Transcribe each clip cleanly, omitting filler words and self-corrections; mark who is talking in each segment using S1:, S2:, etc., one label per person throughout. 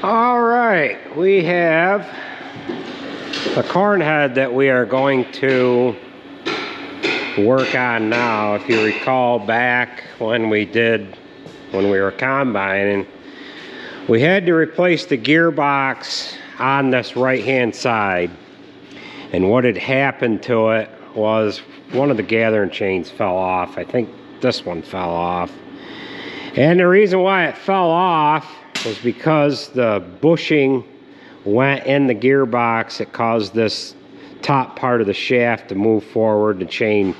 S1: All right, we have the corn head that we are going to work on now. If you recall back when we were combining, we had to replace the gearbox on this right hand side, and what had happened to it was one of the gathering chains fell off. I think this one fell off, and the reason why it fell off was because the bushing went in the gearbox. It caused this top part of the shaft to move forward, the chain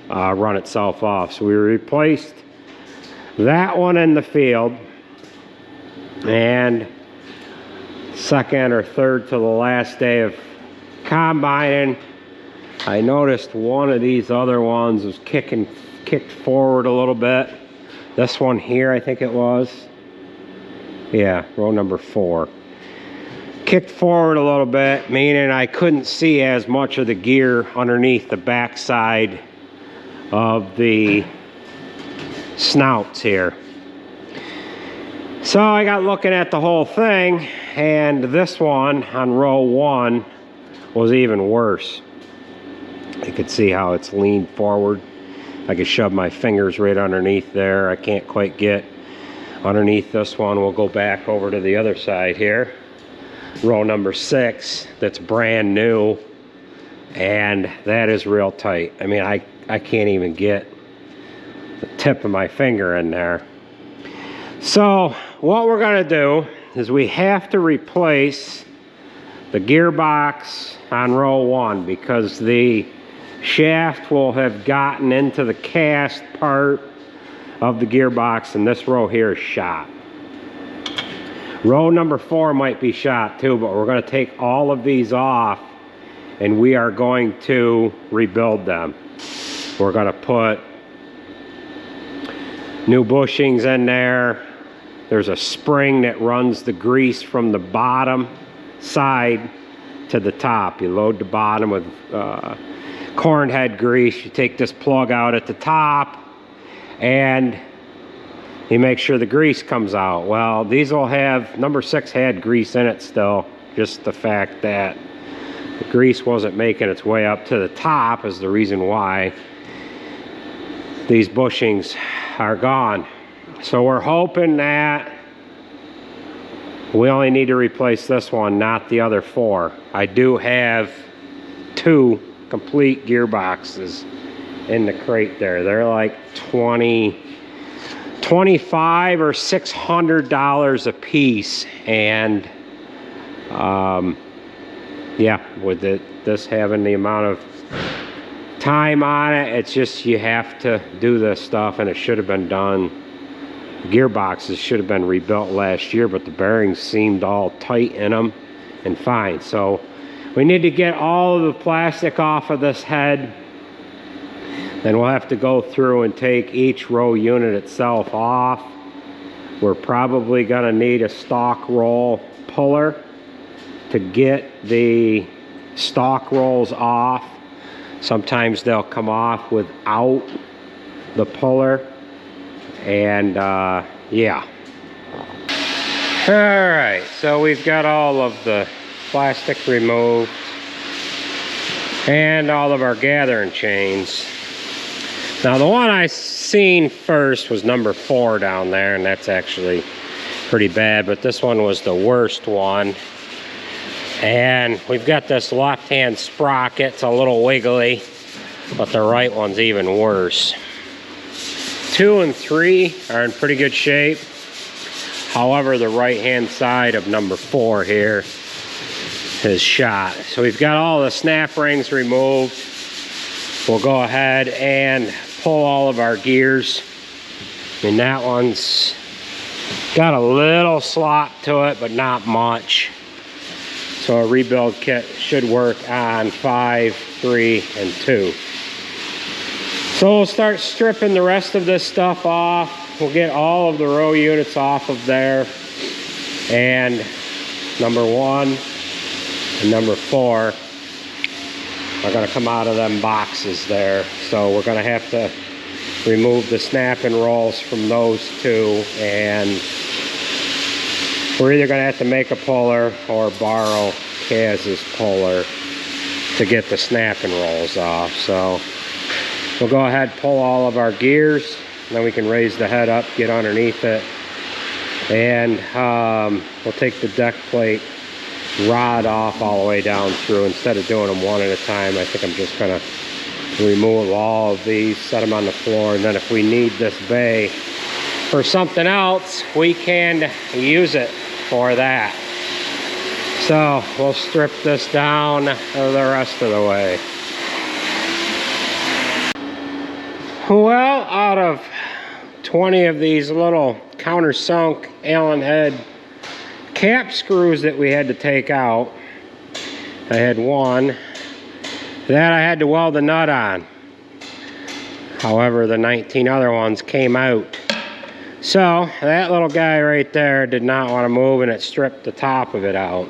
S1: run itself off. So we replaced that one in the field, and second or third to the last day of combining, I noticed one of these other ones was kicked forward a little bit. This one here, I think it was. Yeah, row number 4. Kicked forward a little bit, meaning I couldn't see as much of the gear underneath the back side of the snouts here. So I got looking at the whole thing, and this one on row 1 was even worse. You could see how it's leaned forward. I could shove my fingers right underneath there. I can't quite get underneath this one. We'll go back over to the other side here. Row number 6, that's brand new, and that is real tight. I mean, I can't even get the tip of my finger in there. So what we're gonna do is we have to replace the gearbox on row 1 because the shaft will have gotten into the cast part of the gearbox, and this row here is shot. Row number 4 might be shot too, but we're going to take all of these off and we are going to rebuild them. We're going to put new bushings in there. There's a spring that runs the grease from the bottom side to the top. You load the bottom with corn head grease. You take this plug out at the top and you make sure the grease comes out. Well, these will have, number 6 had grease in it still. Just the fact that the grease wasn't making its way up to the top is the reason why these bushings are gone. So we're hoping that we only need to replace this one, not the other 4. I do have 2 complete gearboxes in the crate there. They're like $25 or $600 a piece, and yeah, with this having the amount of time on it, it's just you have to do this stuff, and it should have been done. Gearboxes should have been rebuilt last year, but the bearings seemed all tight in them and fine. So we need to get all of the plastic off of this head. Then we'll have to go through and take each row unit itself off. We're probably gonna need a stock roll puller to get the stock rolls off. Sometimes they'll come off without the puller, and yeah. All right, so we've got all of the plastic removed and all of our gathering chains. Now the one I seen first was number 4 down there, and that's actually pretty bad, but this one was the worst one. And we've got this left-hand sprocket. It's a little wiggly, but the right one's even worse. 2 and 3 are in pretty good shape. However, the right-hand side of number 4 here is shot. So we've got all the snap rings removed. We'll go ahead and pull all of our gears. And that one's got a little slop to it, but not much. So a rebuild kit should work on 5, 3, and 2. So we'll start stripping the rest of this stuff off. We'll get all of the row units off of there. And number 1 and number 4 are going to come out of them boxes there. So we're going to have to remove the snap and rolls from those 2, and we're either going to have to make a puller or borrow Kaz's puller to get the snapping rolls off. So we'll go ahead and pull all of our gears, and then we can raise the head up, get underneath it, and we'll take the deck plate rod off all the way down through. Instead of doing them one at a time, I think I'm just going to remove all of these, set them on the floor, and then if we need this bay for something else, we can use it for that. So we'll strip this down the rest of the way. Well, out of 20 of these little countersunk Allen head cap screws that we had to take out, I had one that I had to weld the nut on. However, the 19 other ones came out. So that little guy right there did not want to move, and it stripped the top of it out.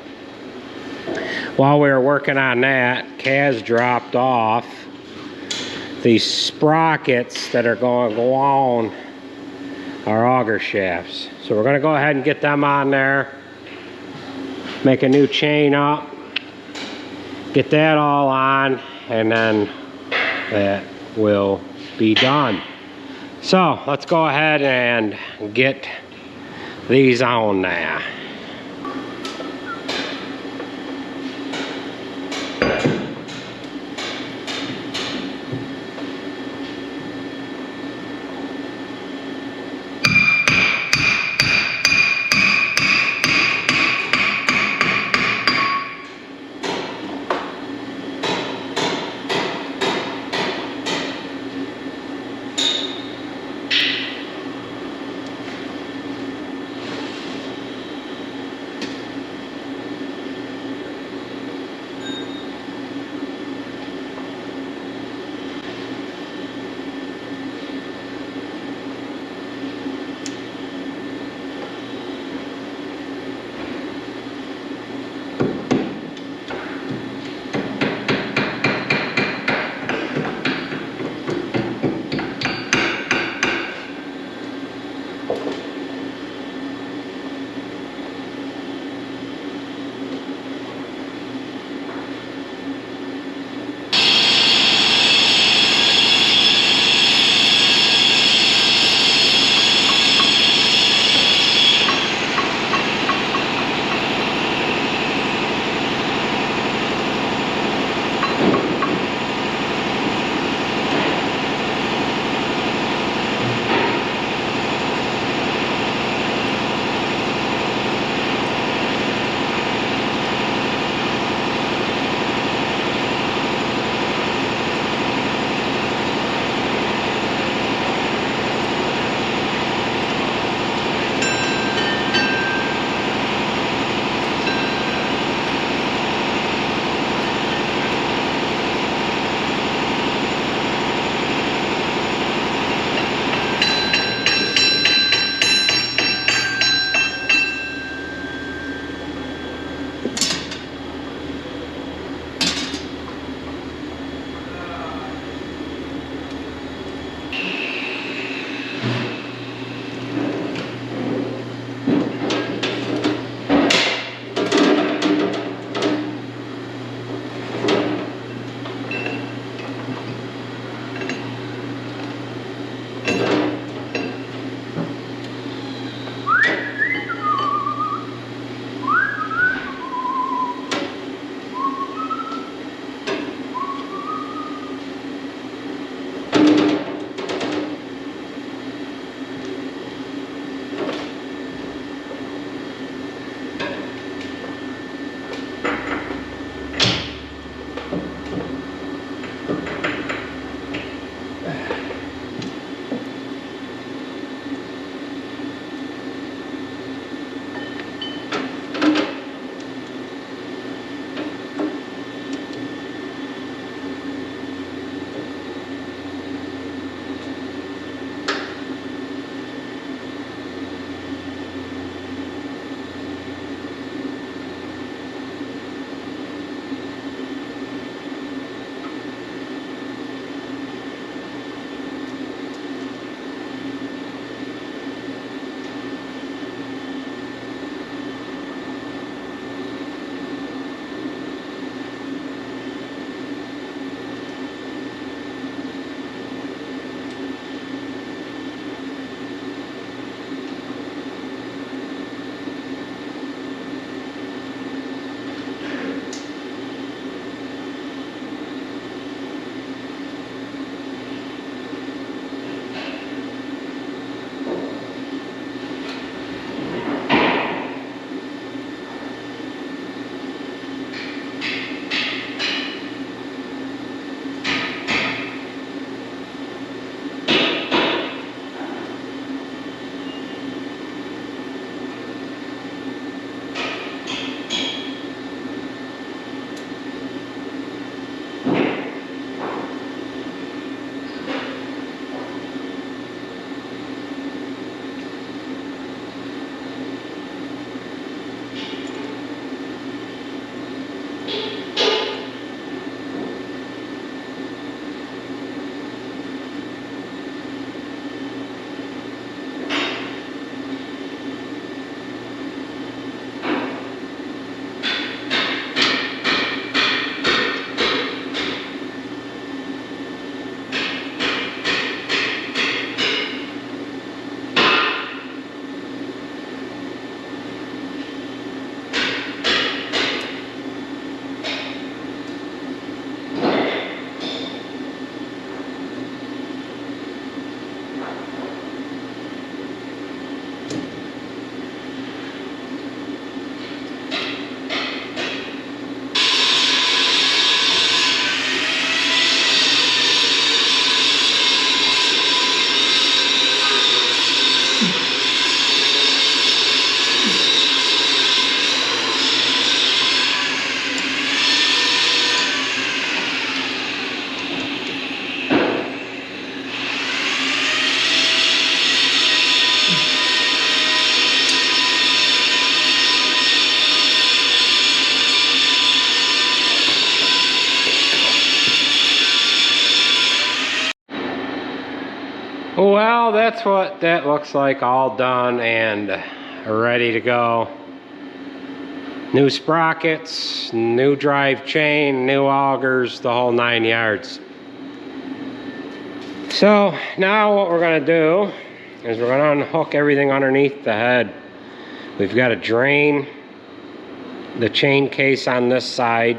S1: While we were working on that, Kaz dropped off these sprockets that are going to go on our auger shafts. So we're going to go ahead and get them on there, make a new chain up, get that all on, and then that will be done. So let's go ahead and get these on now. Well, that's what that looks like, all done and ready to go. New sprockets, new drive chain, new augers, the whole 9 yards. So now what we're gonna do is we're gonna unhook everything underneath the head. We've got to drain the chain case on this side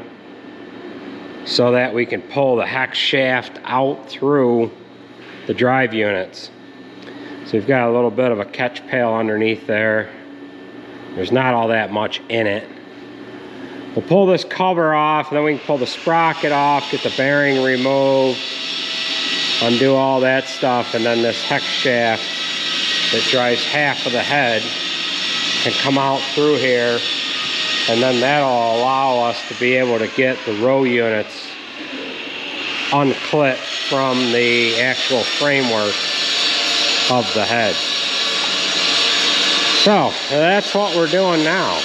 S1: so that we can pull the hex shaft out through the drive units. So we've got a little bit of a catch pail underneath there. There's not all that much in it. We'll pull this cover off, and then we can pull the sprocket off, get the bearing removed, undo all that stuff, and then this hex shaft that drives half of the head can come out through here, and then that'll allow us to be able to get the row units unclipped from the actual framework of the head. So that's what we're doing now.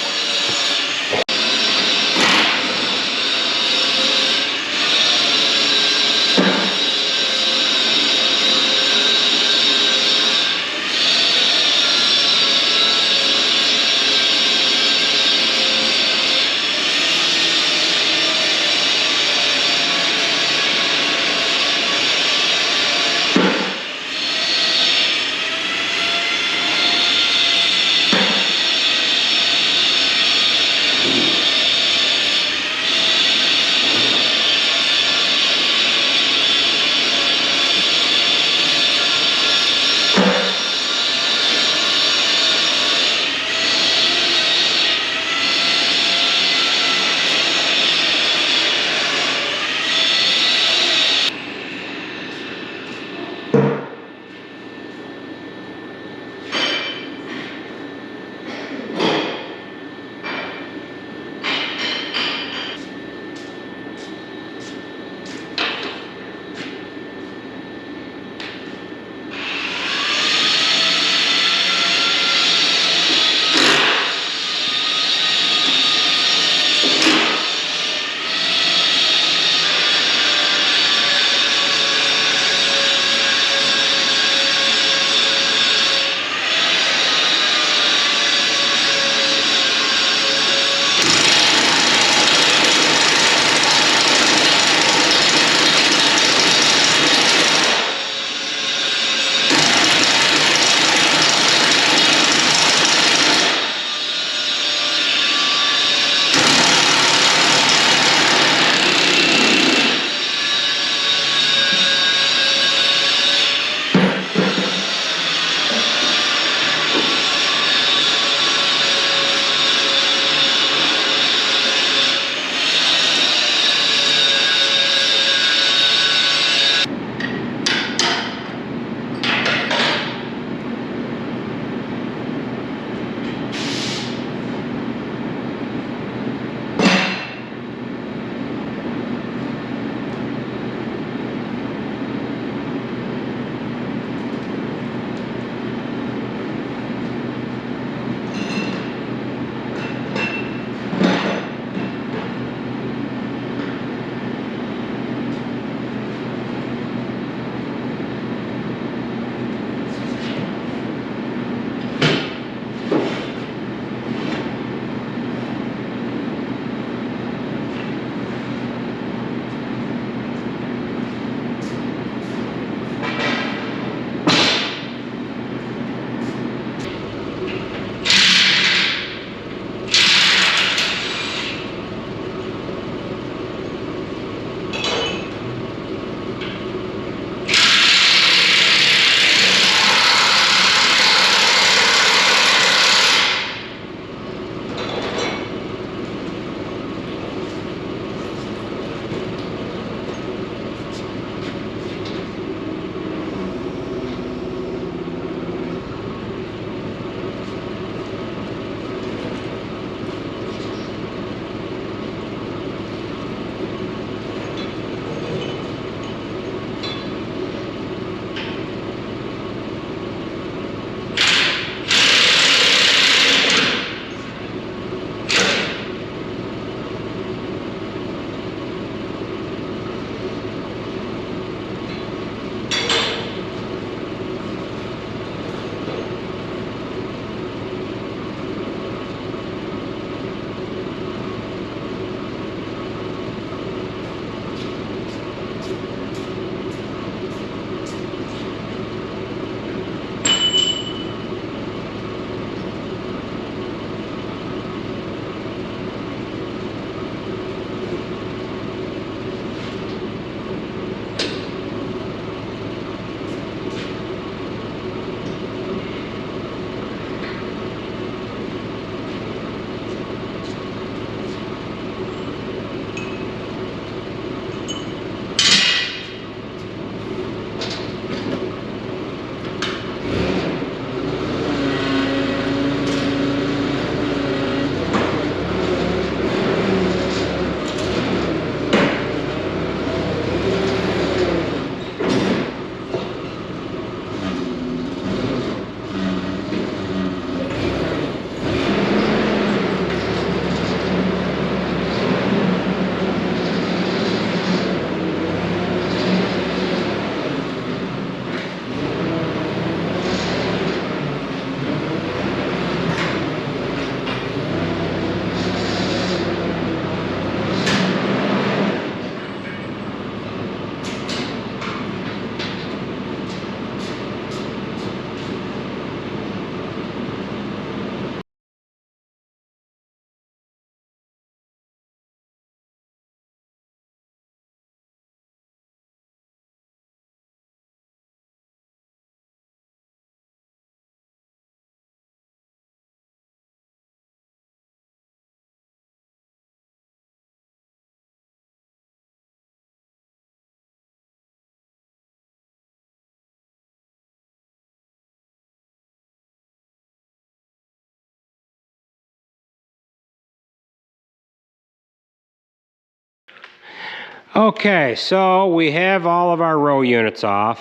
S1: Okay, so we have all of our row units off.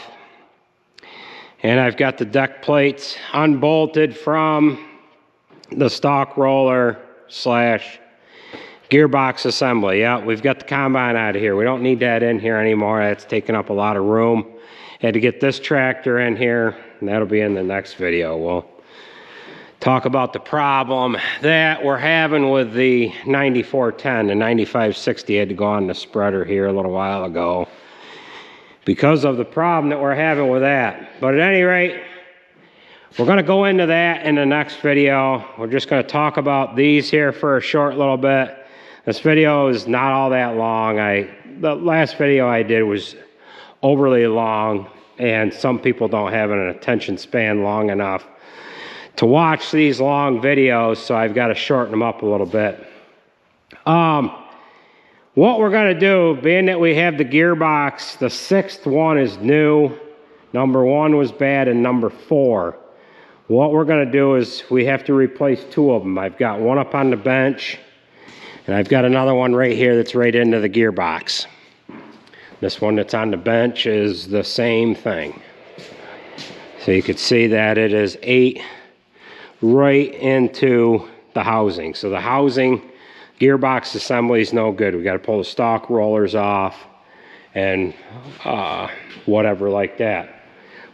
S1: And I've got the deck plates unbolted from the stock roller slash gearbox assembly. Yeah, we've got the combine out of here. We don't need that in here anymore. That's taking up a lot of room. Had to get this tractor in here, and that'll be in the next video. We'll talk about the problem that we're having with the 9410. The 9560 had to go on the spreader here a little while ago because of the problem that we're having with that. But at any rate, we're going to go into that in the next video. We're just going to talk about these here for a short little bit. This video is not all that long. The last video I did was overly long, and some people don't have an attention span long enough to watch these long videos, so I've got to shorten them up a little bit. What we're going to do, being that we have the gearbox, the 6th one is new. Number 1 was bad, and number 4. What we're going to do is we have to replace 2 of them. I've got one up on the bench, and I've got another one right here that's right into the gearbox. This one that's on the bench is the same thing. So you can see that it is 8 right into the housing. So the housing gearbox assembly is no good. We got to pull the stock rollers off and whatever like that.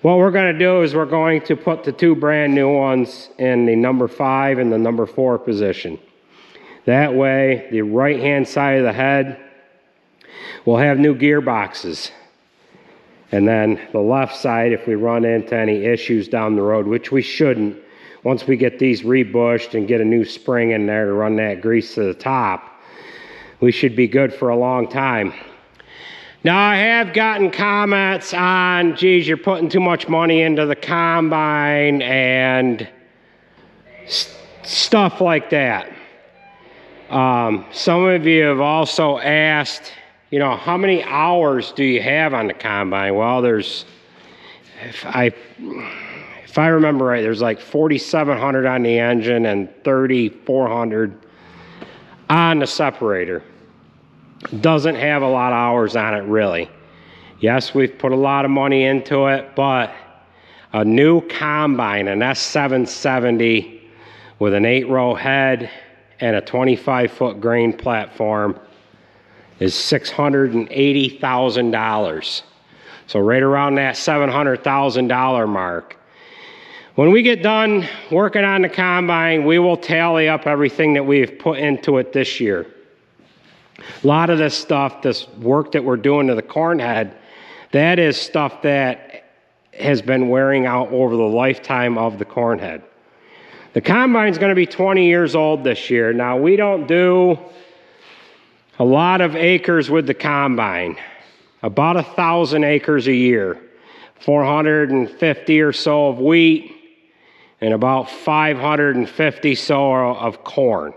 S1: What we're going to do is we're going to put the 2 brand new ones in the number 5 and the number 4 position. That way, the right hand side of the head will have new gearboxes. And then the left side, if we run into any issues down the road, which we shouldn't, once we get these rebushed and get a new spring in there to run that grease to the top, we should be good for a long time. Now, I have gotten comments on, geez, you're putting too much money into the combine and stuff like that. Some of you have also asked, you know, how many hours do you have on the combine? Well, there's, if I remember right, there's like 4,700 on the engine and 3,400 on the separator. Doesn't have a lot of hours on it, really. Yes, we've put a lot of money into it, but a new combine, an S770 with an 8-row head and a 25-foot grain platform is $680,000. So right around that $700,000 mark. When we get done working on the combine, we will tally up everything that we've put into it this year. A lot of this stuff, this work that we're doing to the corn head, that is stuff that has been wearing out over the lifetime of the corn head. The combine's going to be 20 years old this year. Now, we don't do a lot of acres with the combine, about 1,000 acres a year, 450 or so of wheat, and about 550 so of corn.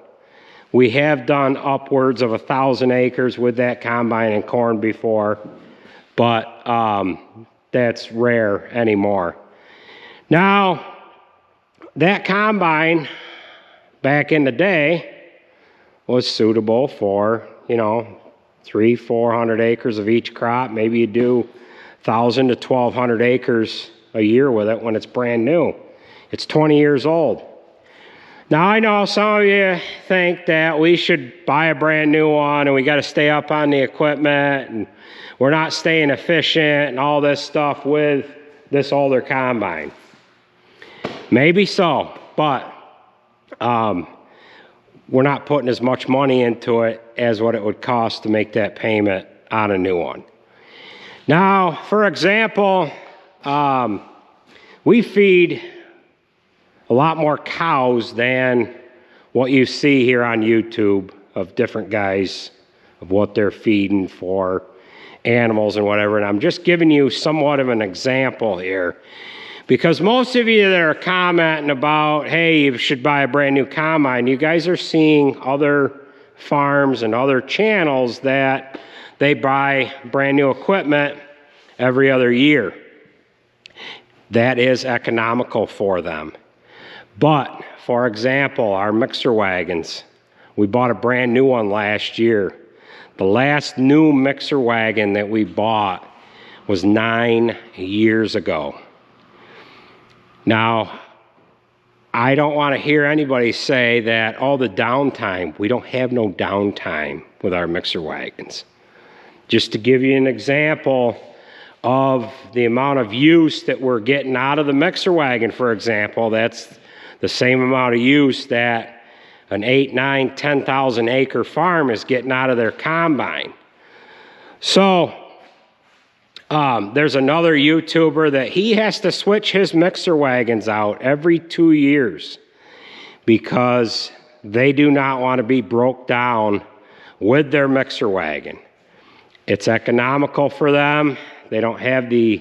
S1: We have done upwards of 1,000 acres with that combine and corn before, but that's rare anymore. Now, that combine back in the day was suitable for, you know, 300-400 acres of each crop. Maybe you do 1,000 to 1,200 acres a year with it when it's brand new. It's 20 years old. Now, I know some of you think that we should buy a brand new one and we got to stay up on the equipment and we're not staying efficient and all this stuff with this older combine. Maybe so, but we're not putting as much money into it as what it would cost to make that payment on a new one. Now, for example, we feed a lot more cows than what you see here on YouTube of different guys of what they're feeding for animals and whatever. And I'm just giving you somewhat of an example here because most of you that are commenting about, hey, you should buy a brand new combine, you guys are seeing other farms and other channels that they buy brand new equipment every other year. That is economical for them. But, for example, our mixer wagons, we bought a brand new one last year. The last new mixer wagon that we bought was 9 years ago. Now, I don't want to hear anybody say that all the downtime, we don't have no downtime with our mixer wagons. Just to give you an example of the amount of use that we're getting out of the mixer wagon, for example, that's the same amount of use that an 8, 9, 10,000 acre farm is getting out of their combine. So there's another YouTuber that he has to switch his mixer wagons out every 2 years because they do not want to be broke down with their mixer wagon. It's economical for them. They don't have the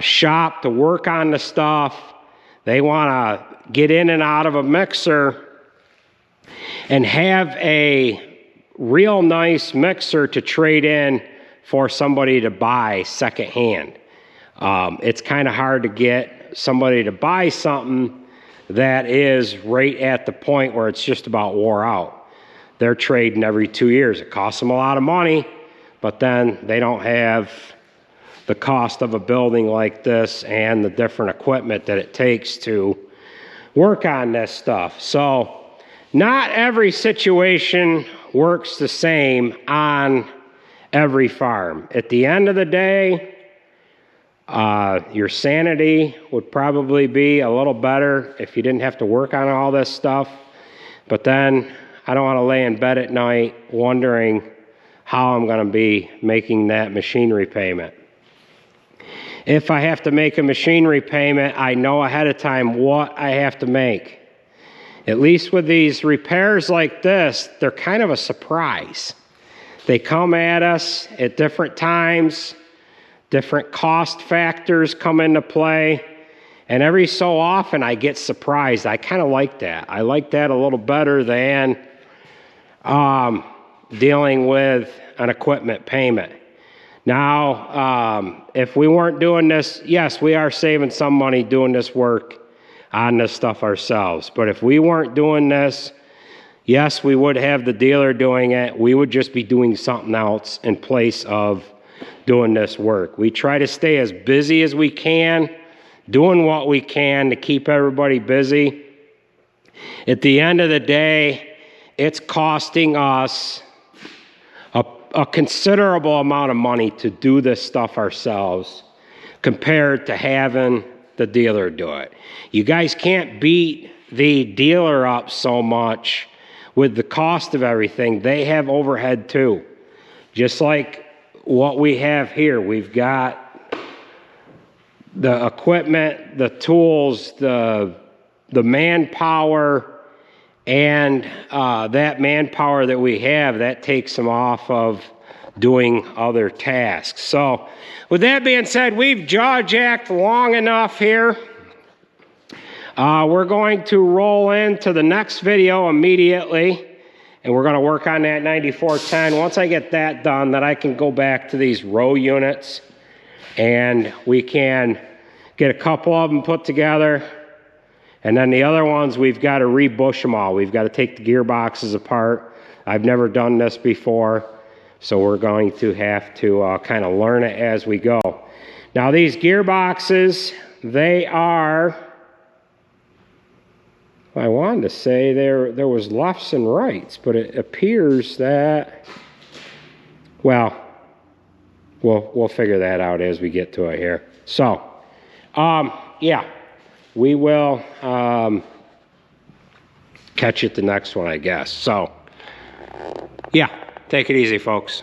S1: shop to work on the stuff. They want to get in and out of a mixer and have a real nice mixer to trade in for somebody to buy secondhand. It's kind of hard to get somebody to buy something that is right at the point where it's just about wore out. They're trading every 2 years. It costs them a lot of money, but then they don't have the cost of a building like this and the different equipment that it takes to work on this stuff. So not every situation works the same on every farm. At the end of the day, your sanity would probably be a little better if you didn't have to work on all this stuff. But then I don't want to lay in bed at night wondering how I'm going to be making that machinery payment. If I have to make a machinery payment, I know ahead of time what I have to make. At least with these repairs like this, they're kind of a surprise. They come at us at different times, different cost factors come into play, and every so often I get surprised. I kind of like that. I like that a little better than dealing with an equipment payment. Now, if we weren't doing this, yes, we are saving some money doing this work on this stuff ourselves. But if we weren't doing this, yes, we would have the dealer doing it. We would just be doing something else in place of doing this work. We try to stay as busy as we can, doing what we can to keep everybody busy. At the end of the day, it's costing us a considerable amount of money to do this stuff ourselves compared to having the dealer do it. You guys can't beat the dealer up so much with the cost of everything. They have overhead too. Just like what we have here. We've got the equipment, the tools, the manpower, and that manpower that we have, that takes them off of doing other tasks. So with that being said, we've jaw-jacked long enough here. We're going to roll into the next video immediately, and we're going to work on that 9410. Once I get that done, then I can go back to these row units, and we can get a couple of them put together. And then the other ones, we've got to rebush them all. We've got to take the gearboxes apart. I've never done this before, so we're going to have to kind of learn it as we go. Now these gearboxes, they are, I wanted to say there was lefts and rights, but it appears that, well, we'll figure that out as we get to it here. So, yeah. We will catch you at the next one, I guess. So, yeah, take it easy, folks.